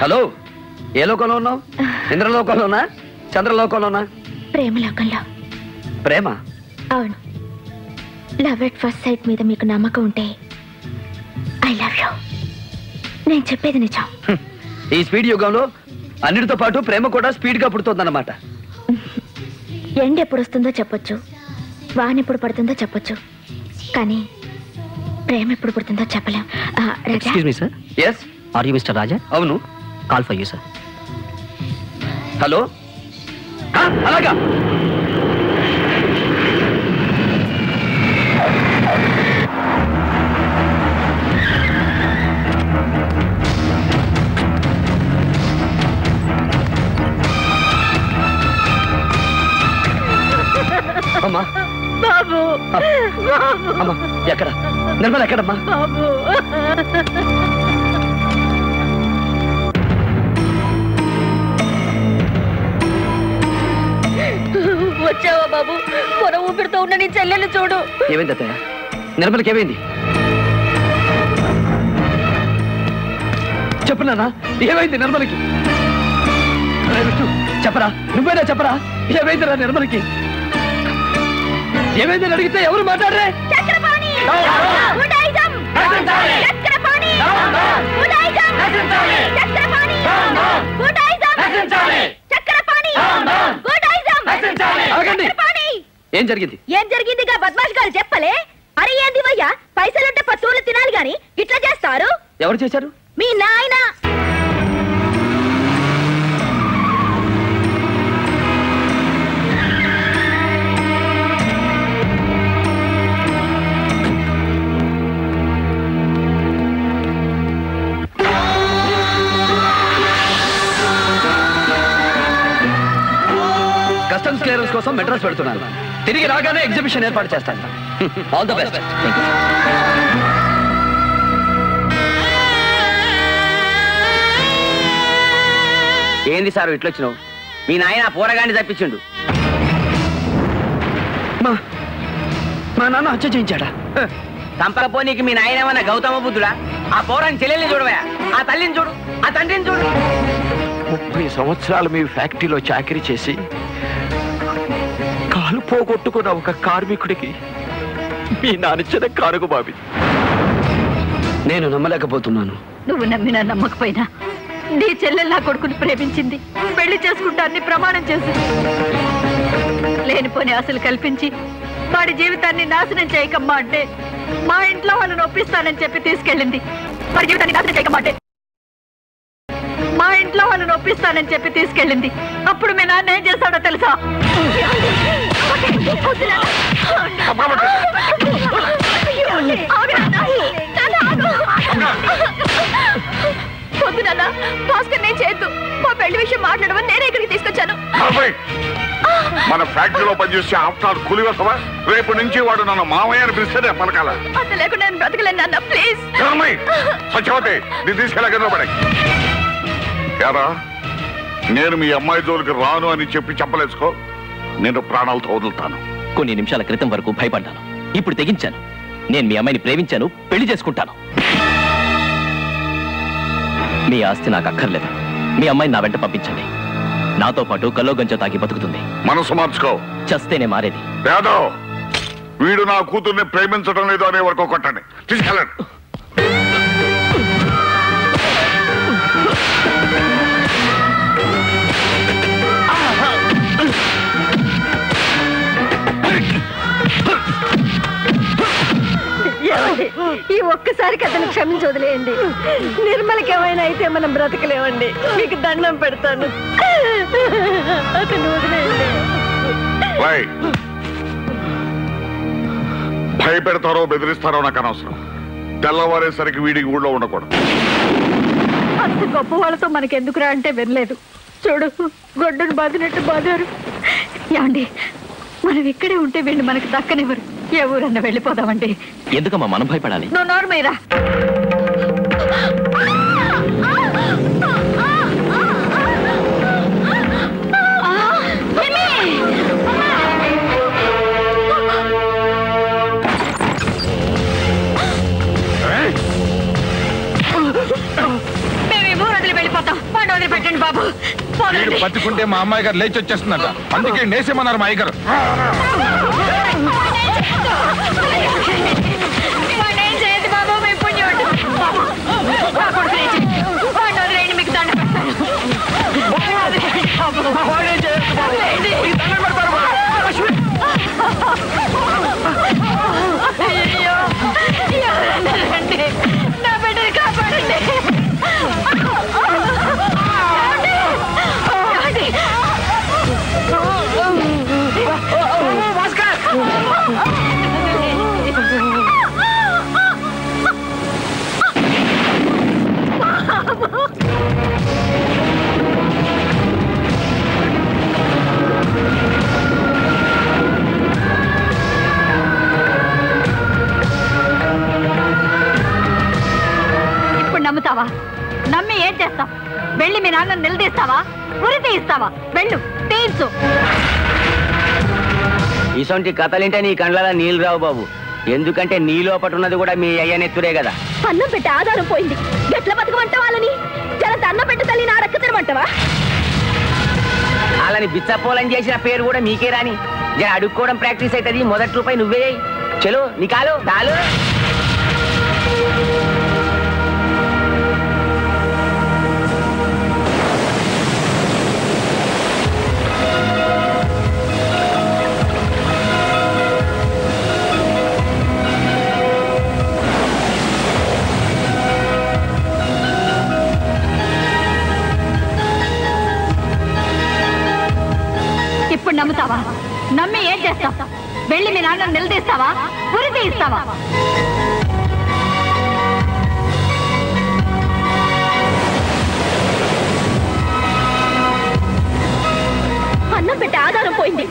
Hello, ఏ లోకంలో ఉన్నావు? ఇంద్రలోకంలోనా, చంద్రలోకంలోనా? ప్రేమలోకంలో. ప్రేమ? అవును. లవ్ ఎట్ ఫస్ట్ సైట్ మీద మీకు నమ్మకం ఉంటే ఐ లవ్ యూ. నేను చెప్పేది నిజం. ఈ స్పీడ్ యుగంలో అన్నిటితో పాటు ప్రేమ కూడా స్పీడ్ గా పుడుతుందన్నమాట. ఎండ ఎప్పుడు వస్తుందో చెప్పొచ్చు, వాన ఎప్పుడు పడుతుందో చెప్పొచ్చు, కానీ ప్రేమ ఎప్పుడు పుడుతుందో చెప్పలేం. Excuse me sir. yes, are you mister Raja? అవును. Call for you sir. Hello. అలాగా అమ్మా. బాబు, అమ్మా ఎక్కడ? నిర్మల ఎక్కడమ్మా? బాబు, వచ్చావా బాబు? పొర ఊపిరితో ఉన్న నీ చెల్లెలు చూడు. ఏమైంది అత్తయ్య? నిర్మలకి ఏమైంది? చెప్పునా, ఏమైంది నిర్మలకి? చెప్పరా, నువ్వేనా చెప్పరా, ఏమైందిరా నిర్మలకి? ఏమైందని అడిగితే ఎవరు మాట్లాడరే? ఏం జరిగింది? ఏం జరిగింది బద్మాష్ గారు చెప్పలే? అరే ఏంది వయ్యా, పైసలుంటే పశువులు తినాలి గాని ఇట్లా చేస్తారు? ఎవరు చేశారు? మీ నాయన. కస్టమ్స్ క్లియరెన్స్ కోసం మెడ్రాస్ పెడుతున్నాను. తిరిగి రాగానే ఎగ్జిబిషన్ ఏర్పాటు చేస్తాను. All the best. ఏంది సార్ ఇట్లొచ్చినావు? మీ నాయన పోరగాన్ని తప్పించిండు. మా నాన్న హత్య చేయించాడా? చంపకపోనీకి మీ నాయన ఏమన్నా గౌతమ బుద్ధుడా? ఆ పోరాన్ని చెల్లెల్ని చూడవా, ఆ తల్లిని చూడు, ఆ తండ్రిని చూడు. 30 సంవత్సరాలు మీ ఫ్యాక్టరీలో చాకరీ చేసి కాలు పోగొట్టుకున్న ఒక కార్మికుడికి మీ నానిచ్చిన కానుక బాబి. నేను నమ్మలేకపోతున్నాను. నువ్వు నమ్మినా నమ్మకపోయినా నీ చెల్లెలు నా కొడుకుని ప్రేమించింది, పెళ్లి చేసుకుంటాన్ని ప్రమాణం చేసింది. లేనిపోని ఆశలు కల్పించి వాడి జీవితాన్ని నాశనం చేయకమ్మా అంటే మా ఇంట్లో వాళ్ళని ఒప్పిస్తానని చెప్పి తీసుకెళ్ళింది. వాడి జీవితాన్ని నాశనం చేయకమ్మా అంటే మా ఇంట్లో వాళ్ళని ఒప్పిస్తానని చెప్పి తీసుకెళ్ళింది. అప్పుడు మీ నాన్న ఏం చేస్తాడో తెలుసా? పొద్దున భాస్కర్ నేను చేయొద్దు, మా పెళ్లి విషయం మాట్లాడమని నేనే ఇక్కడికి తీసుకొచ్చాను. మన ఫ్యాక్టరీలో పనిచేసే ఆఫ్టర్ కూలి వస్తావా? రేపు నుంచి వాడు నన్ను మామయ్య అని పిలిస్తేనే పలకాల. అంత లేకుండా నేను బ్రతకలేను నాన్న, ప్లీజ్. సత్యవతి, నేను తీసుకెళ్ళగలను పడే. యారా, నేను మీ అమ్మాయి జోలికి రాను అని చెప్పి చెప్పలేసుకో, నేను ప్రాణాలతో వదులుతాను. కొన్ని నిమిషాల క్రితం వరకు భయపడ్డాను, ఇప్పుడు తెగించాను. నేను మీ అమ్మాయిని ప్రేమించాను, పెళ్లి చేసుకుంటాను. మీ ఆస్తి నాకు అక్కర్లేదు. మీ అమ్మాయిని నా వెంట పంపించండి. నాతో పాటు కల్లో గంజ తాగి బతుకుతుంది. మనసు మార్చుకో, చస్తేనే మారేది. యాదవ్, వీడు నా కూతుర్ని ప్రేమించడం లేదు అనే వరకు కొట్టండి. తీసుకెళ్ళండి. ఈ ఒక్కసారికి అతను క్షమించి వదిలేయండి. నిర్మలకి ఏమైనా అయితే మనం బ్రతకలేమండి. మీకు దండం పెడతాను, అతను వదిలేయండి. భయపెడతారో బెదిరిస్తారో నాకు అనవసరం. తెల్లవారేసరికి వీడికి ఊళ్ళో ఉండకూడదు. అంత గొప్ప వాళ్ళతో మనకెందుకురా అంటే వినలేదు. చూడు, గొడ్డును బాదినట్టు బాదారు. ఏమండి, మనం ఇక్కడే ఉంటే వీళ్ళు మనకు దక్కనివ్వరు. ఏ ఊరన్నా వెళ్ళిపోదామండి. ఎందుకమ్మా మనం భయపడాలి? నువ్వు నోర్మయ్యరా. మేము ఈ ఊరు వదిలి వెళ్ళిపోతాం. బతికుంటే మా అమ్మాయి గారు లేచి వచ్చేస్తుందంట, అందుకే నేసేమన్నారు మా అయ్యగారు. నా బిడ్డని కాపాడండి. నమ్ముతావా? నమ్మి ఏం చేస్తావు? వెళ్ళి మీ నాన్న నిలదీస్తావా? ఉరి తీయిస్తావా? వెళ్ళు, తీయించు. ఇసొంటి కథలింటే నీ కండ్ల నీళ్ళు రావు బాబు. ఎందుకంటే నీ లోపట ఉన్నది కూడా మీ అయ్యనెత్తురే కదా. అన్నం పెట్టి ఆధారం పోయింది, ఎట్ల బతకమంట వాళ్ళని? జర అన్నం పెట్టి తల్లి నా రక్క తినమంటవా? వాళ్ళని బిచ్చపోలని చేసిన పేరు కూడా మీకే రాని. జర అడుక్కోవడం ప్రాక్టీస్ అవుతుంది. మొదటి రూపాయి నువ్వే. చలో నీ కాలు దాలు. ఇప్పుడు నమ్ముతావా? నమ్మి ఏం చేస్తావు? వెళ్ళి మీ నాన్న నిలదీస్తావా? ఉరి తీయిస్తావా? అన్నం పెట్టి ఆధారం పోయింది,